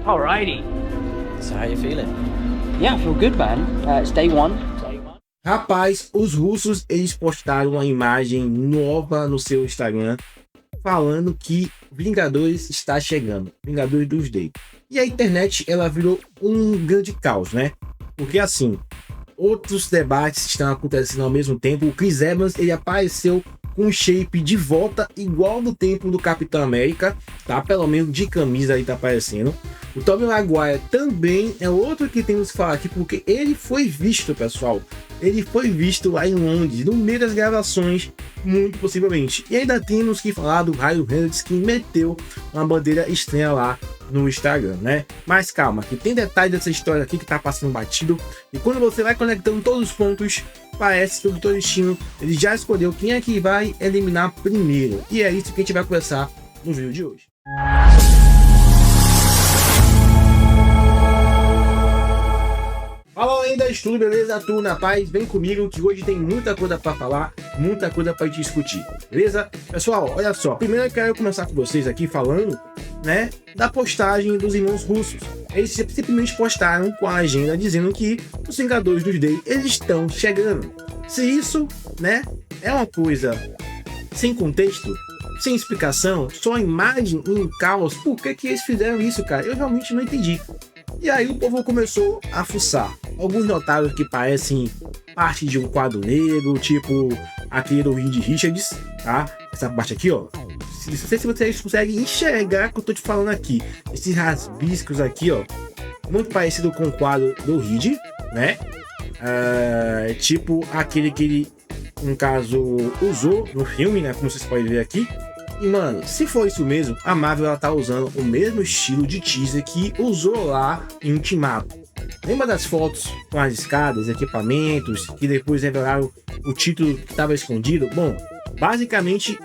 Alrighty. So how you feeling? Yeah, I feel good, man. It's day one. Rapaz, os russos, eles postaram uma imagem nova no seu Instagram falando que Vingadores está chegando, Vingadores Doomsday. E a internet, ela virou um grande caos, né? Porque assim, outros debates estão acontecendo ao mesmo tempo. O Chris Evans, ele apareceu com um shape de volta igual no tempo do Capitão América, tá? Pelo menos de camisa aí tá aparecendo. O Tobey Maguire também é outro que temos que falar aqui, porque ele foi visto, pessoal. Ele foi visto lá em Londres, no meio das gravações, muito possivelmente. E ainda temos que falar do Ryan Reynolds, que meteu uma bandeira estranha lá no Instagram, né? Mas calma, que tem detalhes dessa história aqui que tá passando batido. E quando você vai conectando todos os pontos, parece que o Doutor Destino ele já escolheu quem é que vai eliminar primeiro. E é isso que a gente vai conversar no vídeo de hoje. Fala ainda, tudo beleza? Tudo na paz? Vem comigo que hoje tem muita coisa para falar, muita coisa para discutir, beleza? Pessoal, olha só, primeiro eu quero começar com vocês aqui falando, né, da postagem dos irmãos russos. Eles simplesmente postaram com a agenda dizendo que os Vingadores Doomsday eles estão chegando. Se isso, né, é uma coisa sem contexto, sem explicação, só imagem e um caos, por que eles fizeram isso, cara? Eu realmente não entendi. E aí o povo começou a fuçar. Alguns notaram que parecem parte de um quadro negro, tipo aquele do Reed Richards, tá? Essa parte aqui, ó. Não sei se vocês conseguem enxergar o que eu tô te falando aqui. Esses rasbiscos aqui, ó. Muito parecido com o quadro do Reed, né? Tipo aquele que ele, no caso, usou no filme, né? Como vocês podem ver aqui. E, mano, se for isso mesmo, a Marvel ela tá usando o mesmo estilo de teaser que usou lá em Ultimato. Lembra das fotos com as escadas, equipamentos, que depois revelaram o título que estava escondido? Bom, basicamente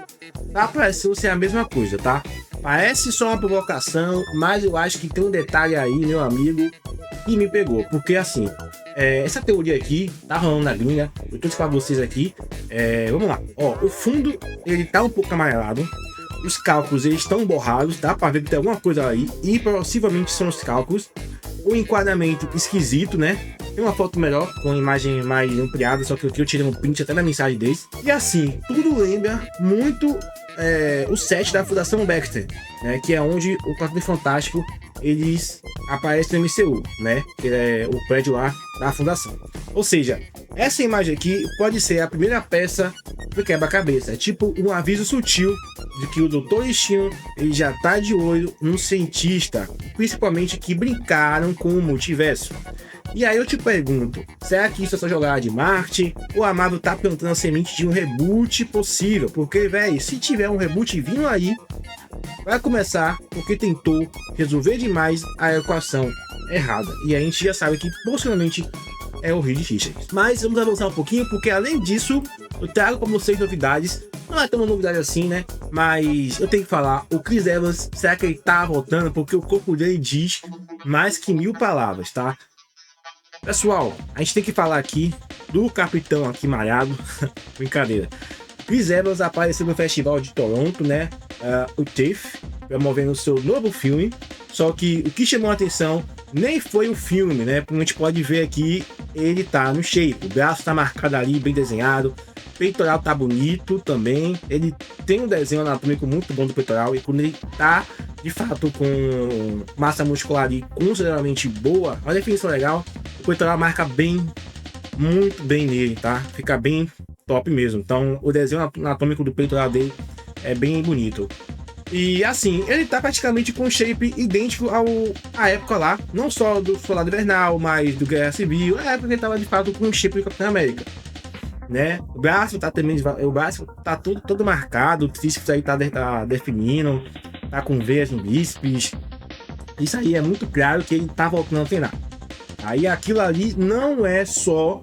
tá parecendo ser a mesma coisa, tá? Parece só uma provocação, mas eu acho que tem um detalhe aí, meu amigo, que me pegou. Porque assim, essa teoria aqui tá rolando na gringa, eu trouxe pra vocês aqui. Vamos lá, ó, o fundo ele tá um pouco amarelado, os cálculos eles estão borrados, dá pra ver que tem alguma coisa aí, e possivelmente são os cálculos. O enquadramento esquisito, né? Tem uma foto melhor, com a imagem mais ampliada, só que eu tirei um print até da mensagem deles. E assim, tudo lembra muito o set da Fundação Baxter, né? Que é onde o Quarteto Fantástico eles aparecem no MCU, né? Que é o prédio lá da Fundação. Ou seja, essa imagem aqui pode ser a primeira peça do quebra-cabeça. É tipo um aviso sutil de que o Doutor Destino ele já tá de olho num cientista, principalmente que brincaram com o multiverso. E aí eu te pergunto, será que isso é só jogada de marketing? Ou a Marvel tá plantando a semente de um reboot possível? Porque, velho, se tiver um reboot vindo aí, vai começar porque tentou resolver demais a equação errada. E a gente já sabe que possivelmente é o Reed Richards. Mas vamos avançar um pouquinho, porque além disso, eu trago para vocês novidades. Não é tão uma novidade assim, né? Mas eu tenho que falar, o Chris Evans, será que ele tá voltando? Porque o corpo dele diz mais que 1000 palavras, tá? Pessoal, a gente tem que falar aqui do capitão aqui malhado. Brincadeira. Chris Evans apareceu no Festival de Toronto, né? O TIFF, promovendo o seu novo filme. Só que o que chamou a atenção nem foi o filme, né? Como a gente pode ver aqui, ele tá no shape. O braço tá marcado ali, bem desenhado. O peitoral tá bonito também. Ele tem um desenho anatômico muito bom do peitoral. E quando ele tá, de fato, com massa muscular ali consideravelmente boa, uma definição legal, o peitoral marca bem, muito bem nele, tá? Fica bem top mesmo. Então, o desenho anatômico do peitoral dele é bem bonito. E assim, ele tá praticamente com um shape idêntico à época lá, não só do Soldado Invernal, mas do Guerra Civil. A época ele tava de fato com um shape do Capitão América, né? O braço tá também, o braço tá todo marcado, o tríceps aí tá definindo, tá com veias em bíceps. Isso aí é muito claro que ele tá voltando a treinar. Aí aquilo ali não é só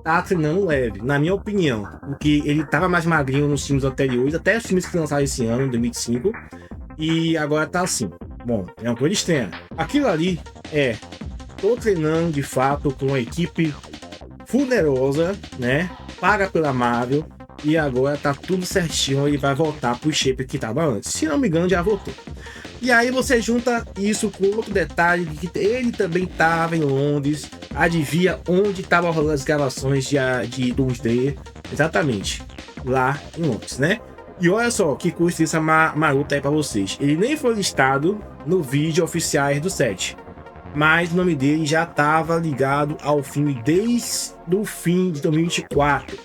tá treinando leve, na minha opinião, porque ele tava mais magrinho nos filmes anteriores, até os filmes que lançaram esse ano, em 2005, e agora tá assim. Bom, é uma coisa estranha. Aquilo ali tô treinando de fato com uma equipe fuderosa, né, paga pela Marvel, e agora tá tudo certinho, ele vai voltar pro shape que tava antes. Se não me engano, já voltou. E aí você junta isso com outro detalhe de que ele também estava em Londres. Adivinha onde estavam rolando as gravações de Doomsday? Exatamente, lá em Londres, né? E olha só que coincidência marota aí pra vocês. Ele nem foi listado no vídeo oficiais do set, mas o nome dele já estava ligado ao filme desde o fim de 2024,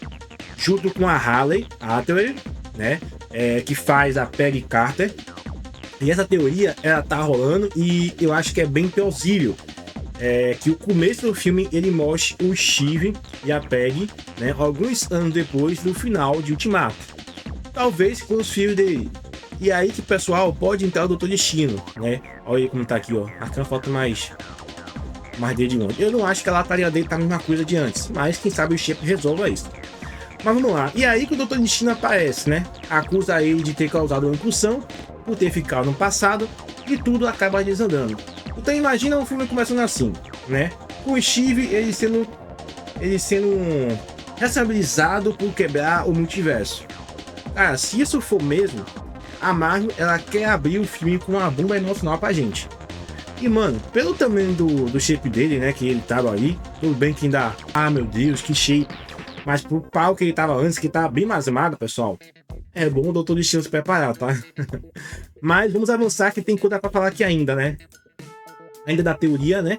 junto com a Hayley Atwell, né? Que faz a Peggy Carter. E essa teoria, ela tá rolando e eu acho que é bem plausível que o começo do filme ele mostre o Steve e a Peggy, né, alguns anos depois do final de Ultimato. Talvez com os filhos dele. E aí que o pessoal pode entrar o Doutor Destino, né? Olha aí como tá aqui, ó. Aqui uma foto mais dele de longe. Eu não acho que a lataria dele tá a mesma coisa de antes, mas quem sabe o Shep resolva isso. Mas vamos lá. E aí que o Doutor Destino aparece, né? Acusa ele de ter causado uma incursão, por ter ficado no passado, e tudo acaba desandando. Então imagina um filme começando assim, né? Com o Steve ele sendo responsabilizado por quebrar o multiverso. Cara, se isso for mesmo, a Marvel ela quer abrir o filme com uma bomba emocional pra gente. E mano, pelo tamanho do shape dele, né? Que ele tava ali, tudo bem que ainda, ah meu Deus, que shape. Mas pro pau que ele tava antes, que tava bem mais magro, pessoal, é bom o Doutor Destino se preparar, tá? Mas vamos avançar que tem coisa pra falar aqui ainda, né? Ainda da teoria, né?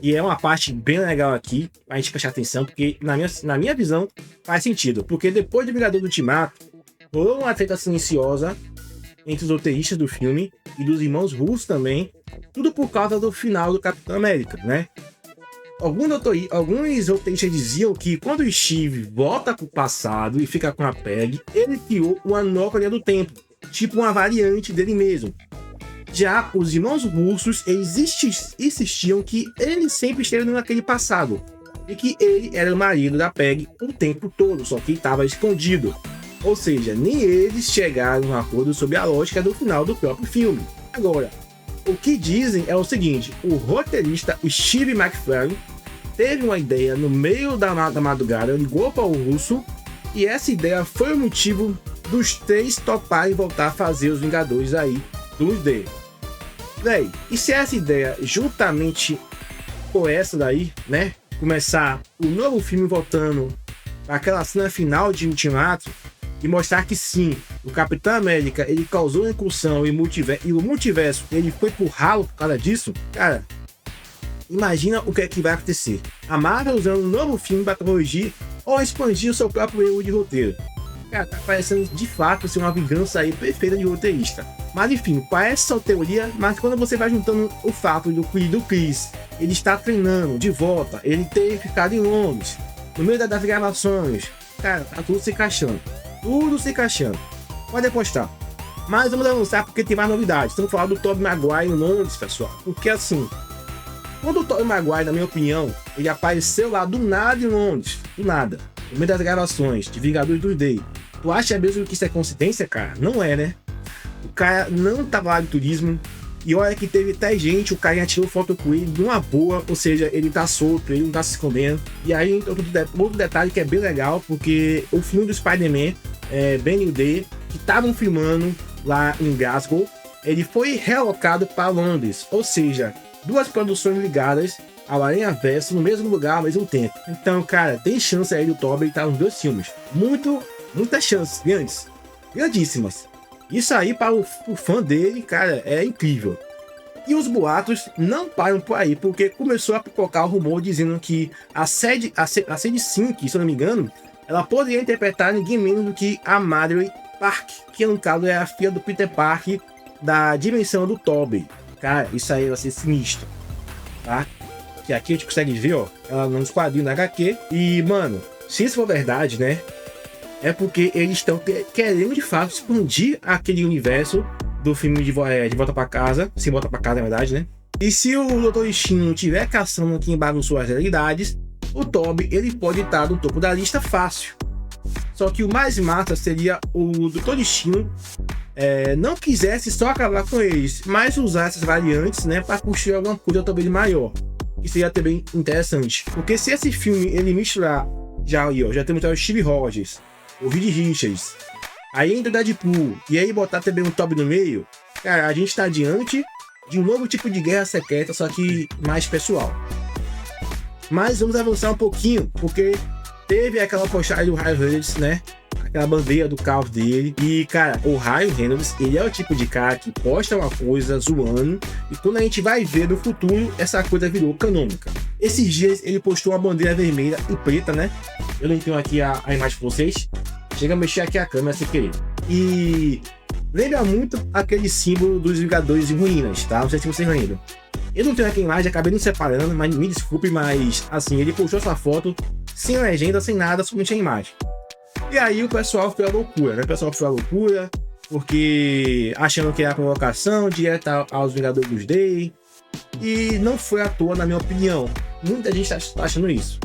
E é uma parte bem legal aqui, pra gente prestar atenção, porque na minha visão faz sentido. Porque depois de Vingador do Ultimato, rolou uma treta silenciosa entre os roteiristas do filme e dos irmãos russos também, tudo por causa do final do Capitão América, né? Alguns roteiristas diziam que quando o Steve volta pro passado e fica com a Peggy, ele criou uma nova linha do tempo, tipo uma variante dele mesmo. Já os irmãos russos, eles insistiam que ele sempre esteve naquele passado e que ele era o marido da Peggy o tempo todo, só que estava escondido. Ou seja, nem eles chegaram a um acordo sobre a lógica do final do próprio filme. Agora, o que dizem é o seguinte: o roteirista Steve McFarlane teve uma ideia no meio da madrugada, ligou para o russo, e essa ideia foi o motivo dos três toparem voltar a fazer os Vingadores aí Doomsday. Véi, e se essa ideia, juntamente com essa daí, né, começar o novo filme voltando para aquela cena final de Ultimato e mostrar que sim, o Capitão América ele causou uma incursão e o multiverso ele foi pro ralo por causa disso, cara, imagina o que é que vai acontecer. A Marvel usando um novo filme para corrigir ou expandir o seu próprio erro de roteiro. Cara, tá parecendo de fato ser uma vingança aí perfeita de roteirista. Mas enfim, parece só teoria, mas quando você vai juntando o fato do Chris, ele está treinando de volta, ele ter ficado em Londres, no meio das gravações, cara, tá tudo se encaixando. Tudo se encaixando. Pode apostar. Mas vamos avançar porque tem mais novidades. Estamos falando do Tobey Maguire em Londres, pessoal. Porque assim, quando o Tobey Maguire, na minha opinião, ele apareceu lá do nada em Londres, do nada, no meio das gravações de Vingadores Doomsday, tu acha mesmo que isso é coincidência, cara? Não é, né? O cara não tava lá de turismo. E olha que teve até gente, o cara tirou foto com ele de uma boa, ou seja, ele tá solto, ele não tá se escondendo. E aí, outro detalhe que é bem legal, porque o filme do Spider-Man, Ben New Day, que estavam filmando lá em Glasgow, ele foi relocado para Londres, ou seja, duas produções ligadas ao Aranhaverso no mesmo lugar ao mesmo tempo. Então, cara, tem chance aí do Tobey estar nos dois filmes. Muitas chances, grandes, grandíssimas. Isso aí para o fã dele, cara, é incrível. E os boatos não param por aí, porque começou a pipocar o rumor dizendo que a Sede Sink, se eu não me engano, ela poderia interpretar ninguém menos do que a Madeleine Park, que no caso é a filha do Peter Parker da dimensão do Tobey. Cara, isso aí vai ser sinistro, tá? Que aqui a gente consegue ver, ó, ela nos quadrinhos da HQ. E, mano, se isso for verdade, né? É porque eles estão querendo de fato expandir aquele universo do filme de Volta pra Casa. Se Volta pra Casa, na verdade, né? E se o Doutor Destino estiver caçando quem bagunçou as realidades, o Tobey ele pode estar no topo da lista fácil. Só que o mais massa seria o Doutor Destino não quisesse só acabar com eles, mas usar essas variantes, né, para construir alguma coisa talvez maior. Isso seria também interessante. Porque se esse filme ele misturar já temos o Steve Rogers, o Reed Richards, aí entra o Deadpool, e aí botar também um Tobey no meio, Cara, a gente tá diante de um novo tipo de guerra secreta, só que mais pessoal. Mas vamos avançar um pouquinho, porque teve aquela postagem do Ryan Reynolds, né? Aquela bandeira do caos dele. E, cara, o Ryan Reynolds, ele é o tipo de cara que posta uma coisa zoando, e quando a gente vai ver no futuro, essa coisa virou canônica. Esses dias ele postou uma bandeira vermelha e preta, né? Eu não tenho aqui a imagem pra vocês. Chega a mexer aqui a câmera sem querer. E lembra muito aquele símbolo dos Vingadores em ruínas, tá? Não sei se vocês lembram. Eu não tenho aqui a imagem, acabei não separando, mas me desculpe, mas assim, ele postou essa foto sem legenda, sem nada, somente a imagem. E aí o pessoal foi à loucura, né? O pessoal foi à loucura, porque achando que era provocação direta aos Vingadores Day. E não foi à toa, na minha opinião. Muita gente tá achando isso.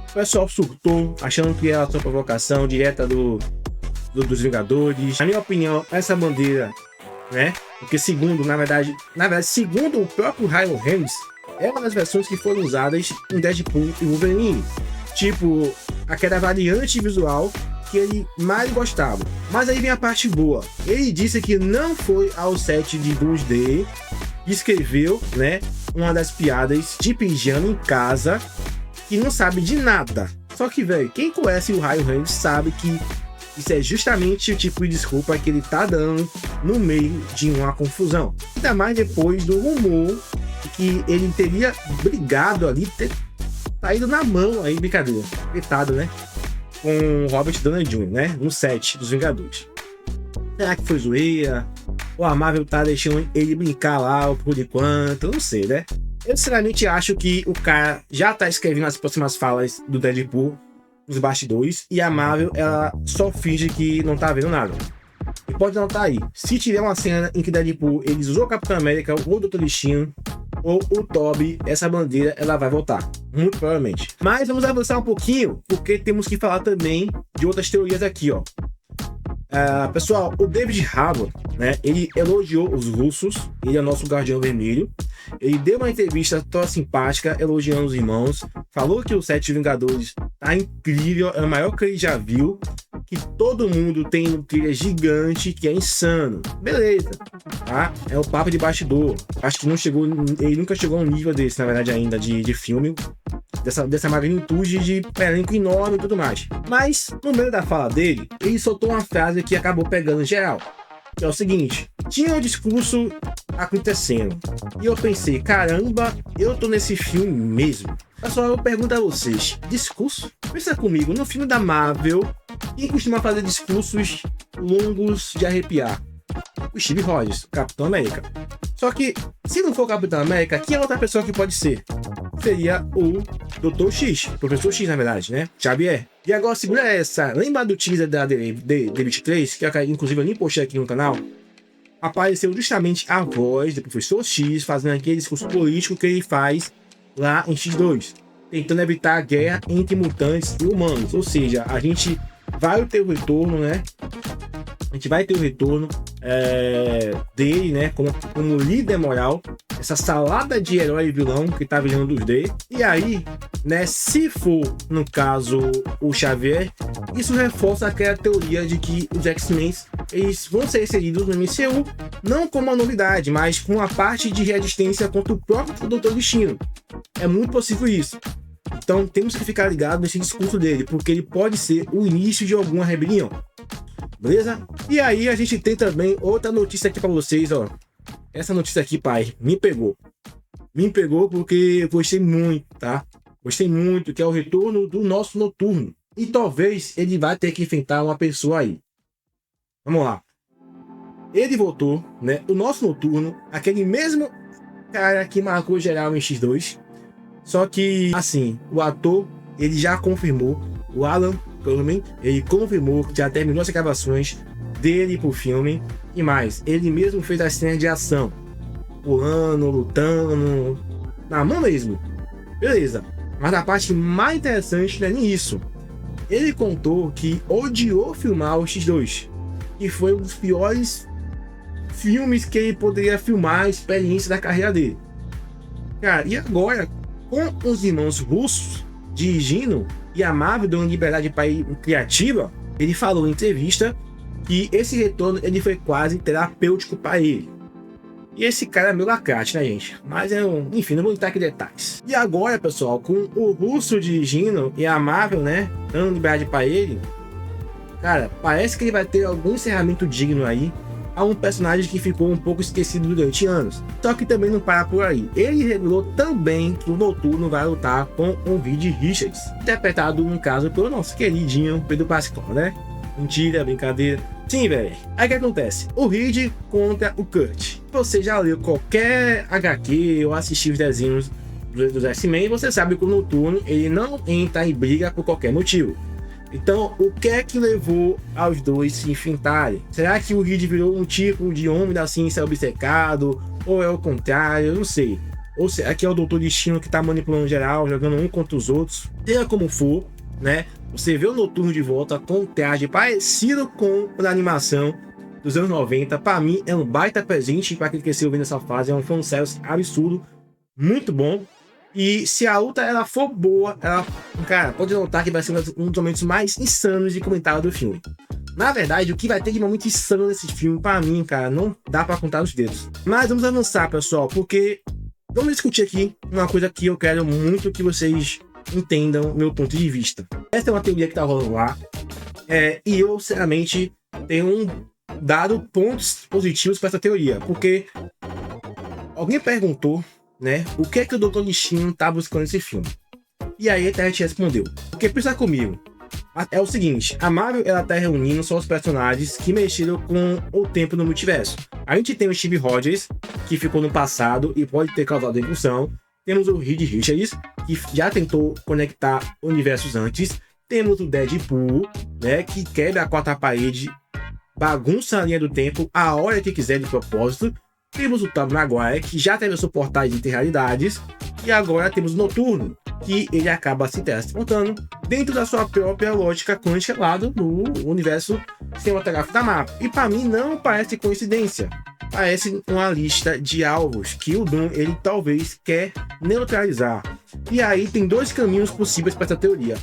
O pessoal surtou, achando que era só provocação direta dos Vingadores. Na minha opinião, essa bandeira, né? Porque segundo, na verdade, segundo o próprio Ryan Reynolds, é uma das versões que foram usadas em Deadpool e Wolverine. Tipo, aquela variante visual que ele mais gostava. Mas aí vem a parte boa. Ele disse que não foi ao set de Doomsday e escreveu, né, uma das piadas de pijama em casa que não sabe de nada. Só que, velho, quem conhece o Ryan Reynolds sabe que isso é justamente o tipo de desculpa que ele tá dando no meio de uma confusão. Ainda mais depois do rumor que ele teria brigado ali, saído na mão aí, brincadeira, gritado, né? Com Robert Downey Jr., né? No set dos Vingadores. Será que foi zoeira? Ou a Marvel tá deixando ele brincar lá por enquanto? Eu não sei, né? Eu sinceramente acho que o cara já tá escrevendo as próximas falas do Deadpool nos bastidores e a Marvel, ela só finge que não tá vendo nada. E pode anotar aí, se tiver uma cena em que Deadpool eles usou o Capitão América ou o Doutor Destino ou o Tobey, essa bandeira ela vai voltar, muito provavelmente. Mas vamos avançar um pouquinho, porque temos que falar também de outras teorias aqui, ó. Pessoal, o David Harbour, né, ele elogiou os russos, ele é o nosso Guardião Vermelho. Ele deu uma entrevista toda simpática, elogiando os irmãos, falou que o set de Vingadores tá incrível, é o maior que ele já viu, que todo mundo tem um trailer gigante, que é insano. Beleza, tá? É o papo de bastidor. Acho que ele nunca chegou a um nível desse, na verdade, ainda, de filme, dessa magnitude de elenco enorme e tudo mais. Mas, no meio da fala dele, ele soltou uma frase que acabou pegando geral. Que é o seguinte, tinha um discurso acontecendo, e eu pensei, caramba, eu tô nesse filme mesmo. Pessoal, eu pergunto a vocês, discurso? Pensa comigo, no filme da Marvel, quem costuma fazer discursos longos de arrepiar? O Steve Rogers, Capitão América. Só que, se não for o Capitão América, quem é outra pessoa que pode ser? Seria o Dr. X, Professor X, na verdade, né? Xavier. E agora, segura essa. Lembra do teaser da D23, que inclusive eu nem postei aqui no canal? Apareceu justamente a voz do Professor X fazendo aquele discurso político que ele faz lá em X2, tentando evitar a guerra entre mutantes e humanos. Ou seja, a gente vai ter o retorno, né? A gente vai ter o retorno dele, né? Como líder moral. Essa salada de herói e vilão que tá virando dos D. E aí, né? Se for, no caso, o Xavier, isso reforça aquela teoria de que os X-Men eles vão ser inseridos no MCU, não como uma novidade, mas com uma parte de resistência contra o próprio Doutor Destino. É muito possível isso. Então temos que ficar ligados nesse discurso dele, porque ele pode ser o início de alguma rebelião. Beleza? E aí a gente tem também outra notícia aqui para vocês, ó. Essa notícia aqui, pai, me pegou. Me pegou porque eu gostei muito, tá? Gostei muito, que é o retorno do nosso Noturno. E talvez ele vai ter que enfrentar uma pessoa aí. Vamos lá. Ele voltou, né? O nosso Noturno, aquele mesmo cara que marcou geral em X2. Só que, assim, o ator, ele já confirmou, o Alan Cumming, ele confirmou que já terminou as gravações dele pro filme. E mais, ele mesmo fez as cenas de ação, pulando, lutando, na mão mesmo. Beleza, mas a parte mais interessante não é nem isso. Ele contou que odiou filmar o X2, que foi um dos piores filmes que ele poderia filmar, a experiência da carreira dele. Cara, e agora, com os irmãos russos dirigindo e a Marvel dando liberdade para ir criativa, ele falou em entrevista que esse retorno ele foi quase terapêutico para ele. E esse cara é meu lacrate, né, gente? Mas enfim, não vou entrar aqui em detalhes. E agora, pessoal, com o Russo dirigindo e a Marvel, né, dando liberdade para ele, cara, parece que ele vai ter algum encerramento digno aí a um personagem que ficou um pouco esquecido durante anos. Só que também não para por aí. Ele revelou também que o Noturno vai lutar com o Reed Richards, interpretado, no caso, pelo nosso queridinho Pedro Pascal, né? Mentira, brincadeira. Sim, velho. Aí o que acontece? O Reed contra o Kurt. Você já leu qualquer HQ ou assistiu os desenhos dos X-Men, você sabe que o Noturno ele não entra em briga por qualquer motivo. Então, o que é que levou aos dois se enfrentarem? Será que o Reed virou um tipo de homem da ciência obcecado? Ou é o contrário? Eu não sei. Ou será que é o Doutor Destino que tá manipulando geral, jogando um contra os outros? Seja como for, né? Você vê o Noturno de volta com um traje parecido com o da animação dos anos 90. Para mim, é um baita presente para quem cresceu vendo essa fase. É um fanservice absurdo, muito bom. E se a luta ela for boa, cara, pode notar que vai ser um dos momentos mais insanos de comentário do filme. Na verdade, o que vai ter de momento insano nesse filme, para mim, cara, não dá para contar nos dedos. Mas vamos avançar, pessoal, porque vamos discutir aqui uma coisa que eu quero muito que vocês entendam meu ponto de vista. Essa é uma teoria que tá rolando lá, e eu, sinceramente, tenho dado pontos positivos para essa teoria, porque alguém perguntou, né, o que é que o Doutor Destino tá buscando nesse filme? E aí a internet respondeu. Porque pensa comigo, é o seguinte, a Marvel ela tá reunindo só os personagens que mexeram com o tempo no multiverso. A gente tem o Steve Rogers, que ficou no passado e pode ter causado incursão. Temos o Reed Richards, que já tentou conectar universos antes. Temos o Deadpool, né, que quebra a quarta parede, bagunça a linha do tempo a hora que quiser de propósito. Temos o Tobey Maguire, que já atravessou portais de interrealidades. E agora temos o Noturno, que ele acaba se teletransportando dentro da sua própria lógica quântica lá do universo cinematográfico da Marvel. E para mim não parece coincidência. Parece uma lista de alvos que o Doom ele talvez quer neutralizar. E aí tem dois caminhos possíveis para essa teoria.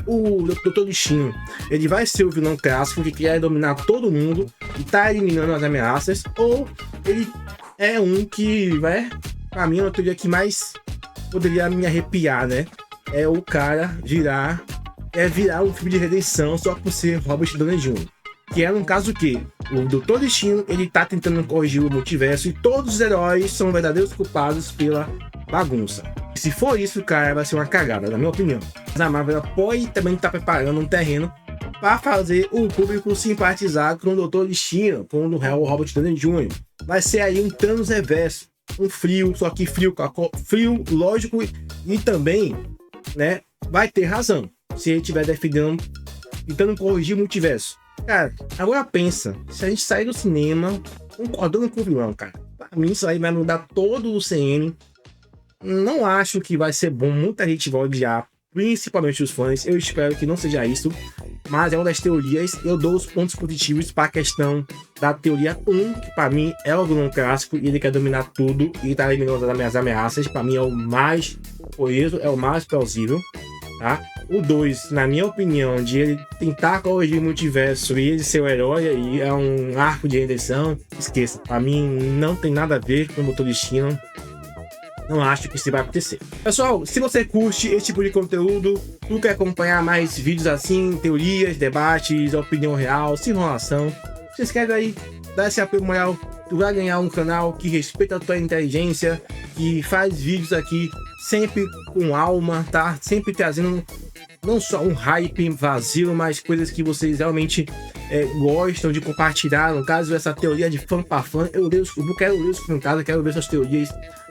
Ou o Doutor Destino ele vai ser o vilão clássico que quer dominar todo mundo e tá eliminando as ameaças, ou ele é um que vai, para mim, é uma teoria que mais poderia me arrepiar, né? É o cara virar um filme de redenção só por ser Robert Downey Jr. Que é no caso que o Doutor Destino ele tá tentando corrigir o multiverso e todos os heróis são verdadeiros culpados pela bagunça. E se for isso, cara, vai ser uma cagada, na minha opinião. Mas a Marvel pode também estar preparando um terreno para fazer o público simpatizar com o Doutor Destino, com o Robert Downey Jr. Vai ser aí um Thanos reverso, um frio, só que frio lógico, e também, né, vai ter razão se ele estiver defendendo, tentando corrigir o multiverso. Cara, agora pensa, se a gente sair do cinema concordando com o vilão, cara, pra mim isso aí vai mudar todo o CN. Não acho que vai ser bom, muita gente vai odiar, principalmente os fãs. Eu espero que não seja isso, mas é uma das teorias. Eu dou os pontos positivos para a questão da teoria 1, que para mim é o vilão clássico e ele quer dominar tudo e tá eliminando as ameaças. Para mim é o mais coeso, é o mais plausível, tá? O 2, na minha opinião, de ele tentar corrigir o multiverso e ele ser o herói e é um arco de redenção, esqueça. Para mim não tem nada a ver com o Doutor Destino. Não acho que isso vai acontecer. Pessoal, se você curte esse tipo de conteúdo, tu quer acompanhar mais vídeos assim, teorias, debates, opinião real, sem enrolação, se inscreve aí, dá esse apoio moral. Tu vai ganhar um canal que respeita a tua inteligência, que faz vídeos aqui sempre com alma, tá? Sempre trazendo não só um hype vazio, mas coisas que vocês realmente gostam de compartilhar. No caso, essa teoria de fã para fã, eu quero ler os comentários, quero ver suas teorias.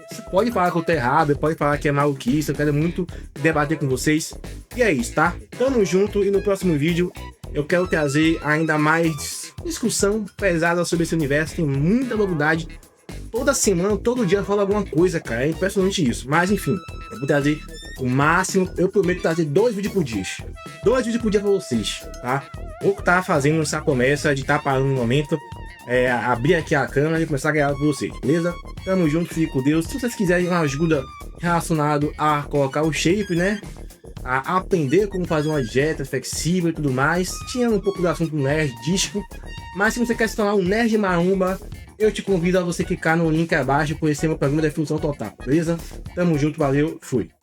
Você pode falar que eu tô errado, pode falar que é maluquice, eu quero muito debater com vocês. E é isso, tá? Tamo junto e no próximo vídeo eu quero trazer ainda mais discussão pesada sobre esse universo. Tem muita novidade. Toda semana, todo dia fala alguma coisa, cara. É impressionante isso. Mas enfim, eu vou trazer o máximo. Eu prometo trazer 2 vídeos por dia. 2 vídeos por dia pra vocês, tá? Vou estar fazendo essa promessa de estar parando no momento. Abrir aqui a câmera e começar a gravar com vocês, beleza? Tamo junto, fique com Deus. Se vocês quiserem uma ajuda relacionada a colocar o shape, né? A aprender como fazer uma dieta flexível e tudo mais, tinha um pouco do assunto nerdístico, Mas se você quer se tornar um nerd maromba, eu te convido a você clicar no link abaixo e conhecer meu programa de definição total, beleza? Tamo junto, valeu, fui!